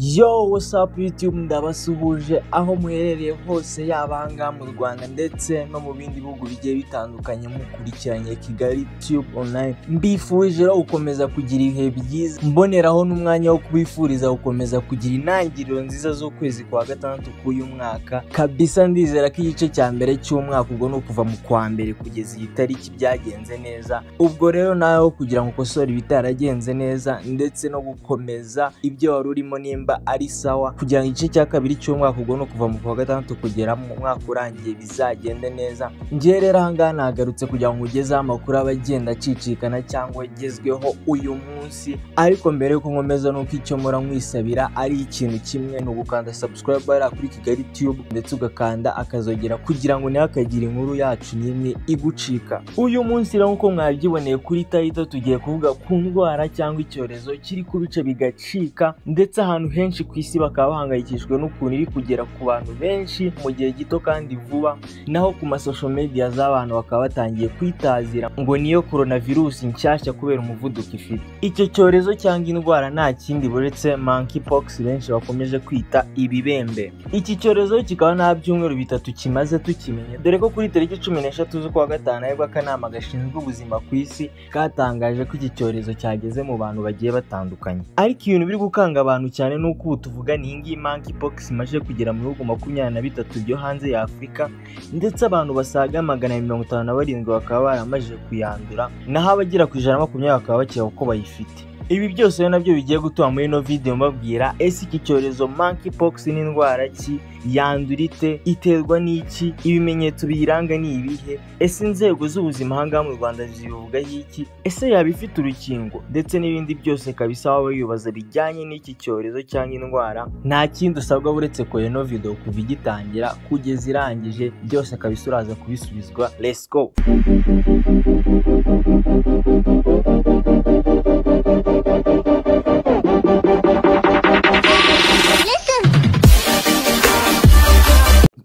Yo, what's up YouTube, ndabasuhuje aho muherereye hose, yaba aha mu Rwanda ndetse no mu bindi bihugu bigiye bitandukanye mukurikiranye Kigali Tube Online. Mbifurije gukomeza kugira ibihe byiza, mboneraho n'umwanya wo kubifuriza gukomeza kugira intangiriro nziza z'ukwezi kwa gatandatu k'uyu mwaka. Kabisa ndizera ko igice cya mbere cy'umwaka ubwo no kuva mu kwa mbere kugeza iyi tariki byagenze neza. Ubwo rero nawe kugira ngo ukosore ibitaragenze neza ndetse no gukomeza ibyo wari urimo nimba ari sawa, kugira ngo igice cya kabiri cy'umwaka ubwo no kuva mu kwa gatandatu kugera mu mwaka urangiye bizagende neza. Ngiye rero ahangaha nagarutse kugira ngo ugezeho amakuru abagenda acicikana cyangwa agezweho uyu munsi, ariko mbere yuko nkomeza nuko icyo mura nkwisabira ari ikintu kimwe, no gukanda subscribe kuri Kigali Tube ndetse ugakanda akazogera kugira ngo ntihakagire inkuru yacu n'imwe igucika. Uyu munsi rero nkuko mwabyiboneye kuri title tugiye kuvuga ku ndwara cyangwa icyorezo kiri kubica bigacika, ndetse ahantu henshi ku isi bakaba bahangayikishijwe n'ukuntu iri kugera ku bantu benshi mu gihe gito kandi vuba. Naho ku masocial media z'abantu bakaba batangiye kwitazira ngo niyo coronavirus nshyashya kubera umuvuduko ifite. Icyo cyorezo cyangwa indwara nta kindi buretse monkeypox benshi bakomeje kwita ibibembe. Iki cyorezo kikaba nta byumweru bitatu kimaze tukimenye, dore ko kuri tariki 13 z'ukwa gatanu aribwo akanama gashinzwe ubuzima ku isi katangaje ko iki cyorezo cyageze mu bantu bagiye batandukanye. Ariko ibintu biri gukanga abantu cyane nuko ubu tuvuga ni iyi monkeypox imaze kugera mu bihugu 23 byo hanze ya Afurika, ndetse abantu basaga 157 bakaba baramaze kuyandura, naho abagera ku 120 bakaba bakeka uko bayifite. Ibi byose rero nabyo bigiye gutuma muri ino video mbabwira ese iki cyorezo monkeypox ni indwara ki, yandura ite, iterwa n'iki, ibimenyetso biyiranga ni ibihe, ese inzego z'ubuzima ahangaha mu Rwanda zivuga iki, ese yaba ifite urukingo, ndetse n'ibindi byose kabisa waba wibaza bijyanye n'iki cyorezo cyangwa indwara. Nta kindi usabwa buretse ko ino video kuva igitangira kugeza irangije byose kabisa uraza kubisubizwa. Let's go.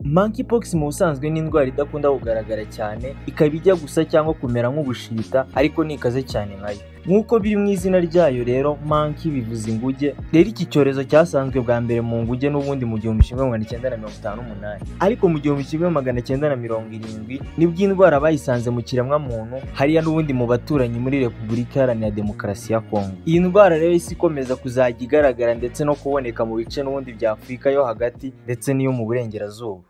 Monkeypox mu busanzwe ni indwara idakunda kugaragara cyane, ikaba ijya gusa cyangwa kumera nk'ubushita, ariko nikaze cyane nkayo. Nk'uko biri mu izina ryayo rero, monkey bivuze inguge. Rero iki cyorezo cyasanzwe bwa mbere mu nguge n'ubundi mu 1958, ariko mu 1970 nibwo indwara bayisanze mu kiremwa muntu hariya n'ubundi mu baturanyi muri Repubulika Iharanira Demokarasi ya Kongo. Iyi ndwara rero isi ikomeza kuzajya igaragara ndetse no kuboneka mu bice n'ubundi bya Afurika yo hagati ndetse n'iyo mu burengerazuba.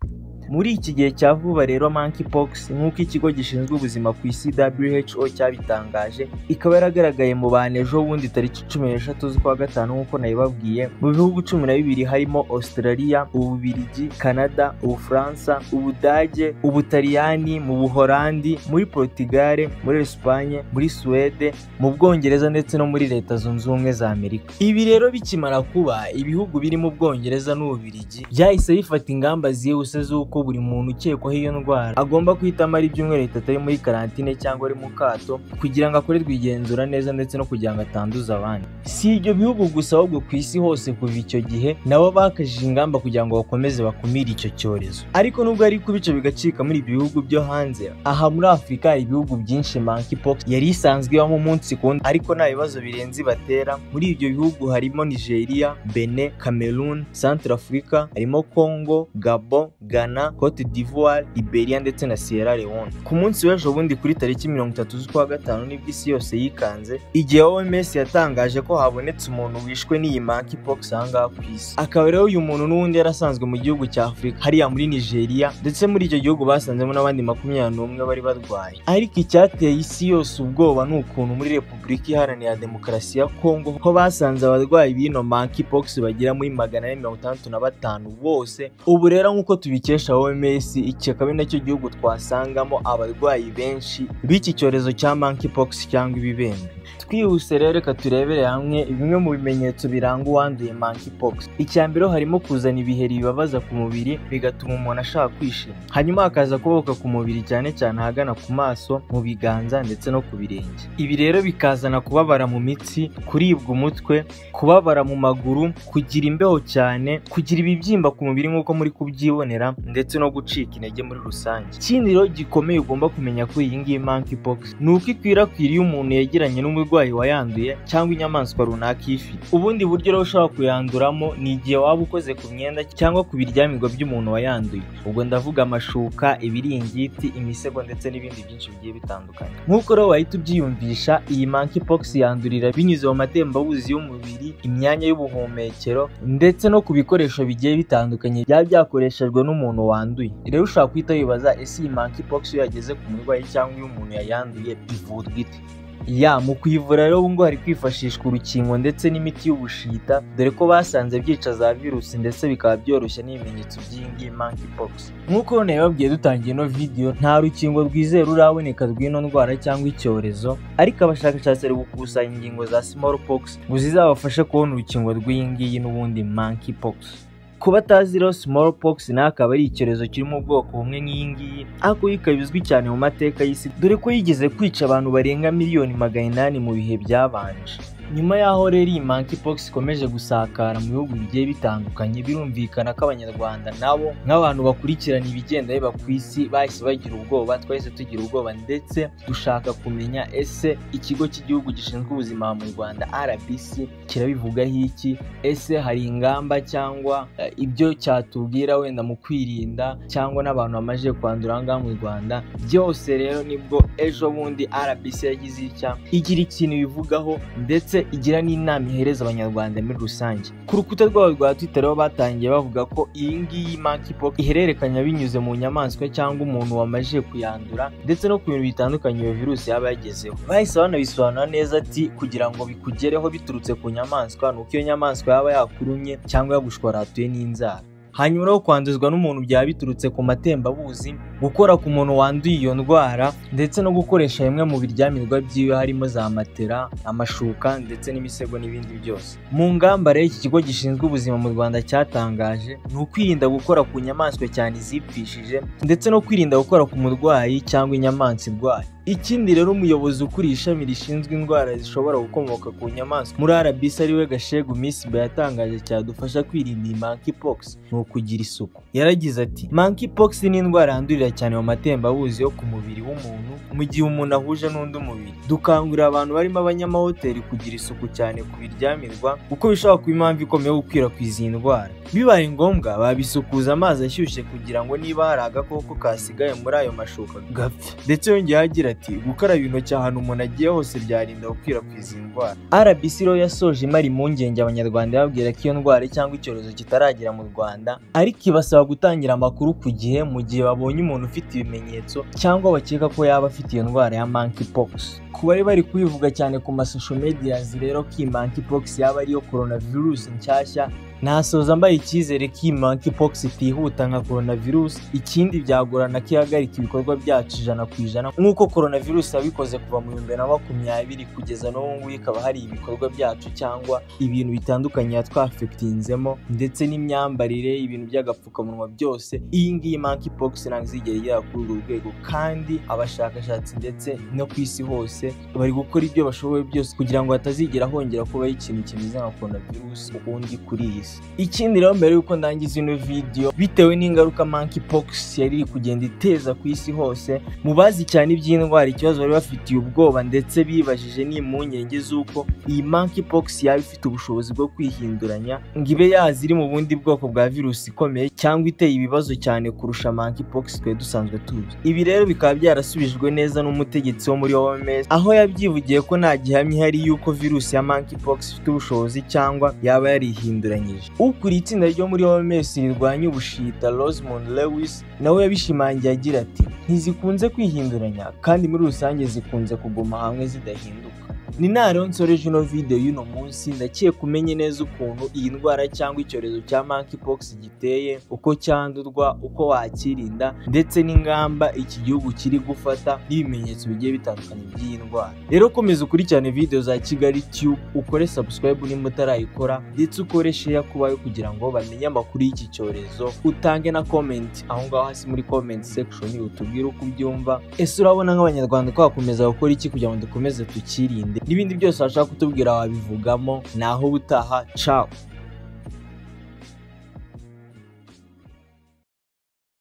Muri iki gihe cya vuba rero monkeypox nk'uko ikigo gishinzwe ubuzima ku isi WHO cyabitangaje, ikaba yaragaragaye mu bantu ejo bundi tariki 13 z'ukwa gatanu nk'uko nayibabwiye, mu bihugu 12 harimo Australia, Ububiligi, Canada, Ubufaransa, Ubudage, Ubutaliyani, mu Buholandi, muri Portugal, muri Espagne, muri Suède, mu Bwongereza ndetse no muri Leta Zunze Ubumwe za Amerika. Ibi rero bikimara kuba, ibihugu birimo Ubwongereza n'Ububiligi byahise bifata ingamba zihuse z'uko buri muntu ukekwaho iyo ndwara agomba kwitamo ari ibyumweru 3 ari muri karantine cyangwa ari mu kato, kugira ngo akorerwe igenzura neza ndetse no kugira ngo atanduza abandi. Si ibyo bihugu gusa, ahubwo ku isi hose kuva icyo gihe nabo bakajije ingamba kugira ngo bakomeze bakumire icyo cyorezo. Ariko nubwo ari kubica bigacika muri ibyo bihugu byo hanze, aha muri Afurika hari ibihugu byinshi monkeypox yari isanzwe ibamo umunsi ku wundi, ariko nta bibazo birenze batera. Muri ibyo bihugu harimo Nigeria, Benin, Cameroon, Centrafrica, harimo Congo, Gabon, Ghana, Cote d'Ivoire, Liberia ndetse na Sierra Leone. Ku munsi w'ejo bundi kuri tariki 30 z'ukwa gatanu nibwo isi yose yikanze, igihe OMS yatangaje ko habonetse umuntu wishwe n'iyi monkeypox ahangaha ku isi. Akaba rero uyu muntu n'ubundi yarasanzwe mu gihugu cya Afurika hariya muri Nigeria, ndetse muri icyo gihugu basanzemo n'abandi 21 bari barwaye. Ariko icyateye isi yose ubwoba ni ukuntu muri Repubulika Iharanira Demokarasi ya Kongo ho basanze abarwayi b'ino monkeypox bagera muri 465 bose. Ubu rero nk'uko tubikesha OMS, iki akaba ari nacyo gihugu twasangamo abarwayi benshi b'iki cyorezo cya monkeypox cyangwa ibibembe. Twihuse rero reka turebere hamwe bimwe mu bimenyetso biranga uwanduye monkeypox. Icya mbere harimo kuzana ibiheri bibabaza ku mubiri bigatuma umuntu ashaka kwishima, hanyuma hakaza kuboka ku mubiri cyane cyane ahagana ku maso, mu biganza ndetse no ku birenge. Ibi rero bikazana kubabara mu mitsi, kuribwa umutwe, kubabara mu maguru, kugira imbeho cyane, kugira ibibyimba ku mubiri nk'uko muri kubyibonera, ndetse no gucika intege muri rusange. Ikindi rero gikomeye ugomba kumenya kuri iyi ngiyi monkeypox ni uko ikwirakwira iyo umuntu yegeranye n'umurwayi umurwayi wayanduye cyangwa inyamaswa runaka ifite. Ubundi buryo rero ushobora kuyanduramo ni igihe waba ukoze ku myenda cyangwa ku biryamirwa by'umuntu wayanduye. Ubwo ndavuga amashuka, ibiringiti, imisego ndetse n'ibindi byinshi bigiye bitandukanye. Nk'uko rero wahita ubyiyumvisha, iyi monkeypox yandurira binyuze mu matembabuzi y'umubiri, imyanya y'ubuhumekero ndetse no ku bikoresho bigiye bitandukanye byaba byakoreshejwe n'umuntu wanduye. Rero ushobora guhita wibaza, ese iyi monkeypox iyo yageze ku murwayi cyangwa iyo umuntu yayanduye ivurwa ite? Mu kuyivura rero ubu ngubu hari kwifashishwa urukingo ndetse n'imiti y'ubushita, dore ko basanze byica za virusi ndetse bikaba byoroshya n'ibimenyetso by'iyi monkeypox. Nk'uko nabibabwiye dutangiye ino video, nta rukingo rwizeye ruraboneka rw'ino ndwara cyangwa icyorezo, ariko abashakashatsi bari gukusanya ingingo za smallpox ngo zizabafashe kubona urukingo rw'iyi ngiyi n'ubundi monkeypox. Ku batazi rero, smallpox nayo akaba ari icyorezo kiri mu bwoko bumwe nk'iyi ngiyi, ariko ikaba izwi cyane mu mateka y'isi, dore ko yigeze kwica abantu barenga miliyoni 800 mu bihe byabanje. Nyuma y'aho rero iyi monkeypox ikomeje gusakara mu bihugu bigiye bitandukanye, birumvikana ko abanyarwanda nabo nk'abantu bakurikirana ibigenda biba ku isi bahise bagira ubwoba, twahise tugira ubwoba ndetse dushaka kumenya ese ikigo cy'igihugu gishinzwe ubuzima mu Rwanda RBC kirabivugaho iki, ese hari ingamba cyangwa ibyo cyatubwira wenda mu kwirinda cyangwa n'abantu bamaze kwandura ngaha mu Rwanda. Byose rero nibwo ejo bundi RBC yagize igira ikintu bivugaho ndetse igira n'inama ihereza abanyarwanda muri rusange. Ku rukuta rwabo rwa Twitter rero batangiye bavuga ko iyi ngiyi monkeypox ihererekanya binyuze mu nyamaswa cyangwa umuntu wamaze kuyandura ndetse no ku bintu bitandukanye iyo virusi yaba yagezeho. Bahise banabisobanura neza ati kugira ngo bikugereho biturutse ku nyamaswa, nuko iyo nyamaswa yaba yakurumye cyangwa yagushwaratuye n'inzara. Hanyuma rero kwanduzwa n'umuntu byaba biturutse ku matembabuzi, gukora ku muntu wanduye iyo ndwara ndetse no gukoresha bimwe mu biryamirwa byiwe harimo za matera, amashuka ndetse n'imisego n'ibindi byose. Mu ngamba rero iki kigo gishinzwe ubuzima mu Rwanda cyatangaje ni ukwirinda gukora ku nyamaswa cyane izipfishije ndetse no kwirinda gukora ku murwayi cyangwa inyamaswa irwaye. Ikindi rero umuyobozi ukuriye ishami rishinzwe indwara zishobora gukomoka ku nyamaswa muri RBC ariwe Gashegu Misiba yatangaje cyadufasha kwirinda iyi monkeypox ni ukugira isuku. Yaragize ati, monkeypox ni indwara yandurira cyane mu matembabuzi yo ku mubiri w'umuntu mu gihe umuntu ahuje n'undi mubiri. Dukangurira abantu barimo abanyamahoteli kugira isuku cyane ku biryamirwa kuko bishobora kuba impamvu ikomeye yo gukwirakwiza iyi ndwara. Bibaye ngombwa babisukuza amazi ashyushye kugira ngo niba hari agakoko kasigaye muri ayo mashuka gapfe. Ndetse yongeye agira ati, gukaraba intoki ahantu umuntu agiye hose byarinda gukwirakwiza iyi ndwara. RBC rero yasoje imara impungenge abanyarwanda babwira ko iyo ndwara cyangwa icyorezo kitaragera mu Rwanda, ariko ibasaba gutangira amakuru ku gihe mu gihe babonye umuntu ufite ibimenyetso cyangwa bakeka ko yaba afite iyo ndwara ya monkeypox. Ku bari kubivuga cyane ku masosho media rero ko iyi monkeypox yaba ariyo coronavirus nshyashya, nasoza mbaye icyizere ko iyi monkeypox itihuta nka coronavirus. Ikindi byagorana ko ihagarika ibikorwa byacu 100% nk'uko coronavirus yabikoze kuva mu 2020 kugeza n'ubu ngubu ikaba hari ibikorwa byacu cyangwa ibintu bitandukanye yatwafectinzemo ndetse n'imyambarire, ibintu by'agapfukamunwa byose. Iyi ngiyi monkeypox ntabwo izigera igera kuri urwo rwego, kandi abashakashatsi ndetse no ku isi hose bari gukora ibyo bashoboye byose kugira ngo hatazigera hongera kubaho ikintu kimeze nka coronavirus ubundi kuri iyi si. Ikindi rero mbere yuko ndangiza ino video, bitewe n'ingaruka monkeypox yari iri kugenda iteza ku isi hose, mu bazi cyane iby'indwara ikibazo bari bafitiye ubwoba ndetse bibajije n'impungenge z'uko iyi monkeypox yaba ifite ubushobozi bwo kwihinduranya ngo ibe yaziri mu bundi bwoko bwa virusi ikomeye cyangwa iteye ibibazo cyane kurusha monkeypox twe dusanzwe tuzi. Ibi rero bikaba byarasubijwe neza n'umutegetsi wo muri OMS, aho yabyivugiye ko nta gihamya ihari yuko virusi ya monkeypox ifite ubushobozi cyangwa yaba yarihinduranyije. Ukuriye itsinda ryo muri OMS rirwanya ubushita Rosemond Lewis nawe yabishimangiye agira ati, ntizikunze kwihinduranya kandi muri rusange zikunze kuguma hamwe zidahinduka. Ni rero nsoreje ino video y'uno munsi, ndakiye kumenye neza ukuntu iyi ndwara cyangwa icyorezo cya monkeypox giteye, uko cyandurwa, uko wakirinda ndetse n'ingamba iki gihugu kiri gufata n'ibimenyetso bigiye bitandukanye by'iyi ndwara. Rero komeza ukurikirane video za Kigali Tube, ukore subscribe nimba utarayikora ndetse ukore share kubayo kugira ngo bamenye amakuru y'iki cyorezo, utange na comment aho ngaho hasi muri comment section utubwire uko ubyumva. Ese urabona nk'abanyarwanda ko bakomeza gukora iki kugira ngo dukomeze tukirinde? N'ibindi byose washaka kutubwira wabivugamo. Naho ubutaha, ciao.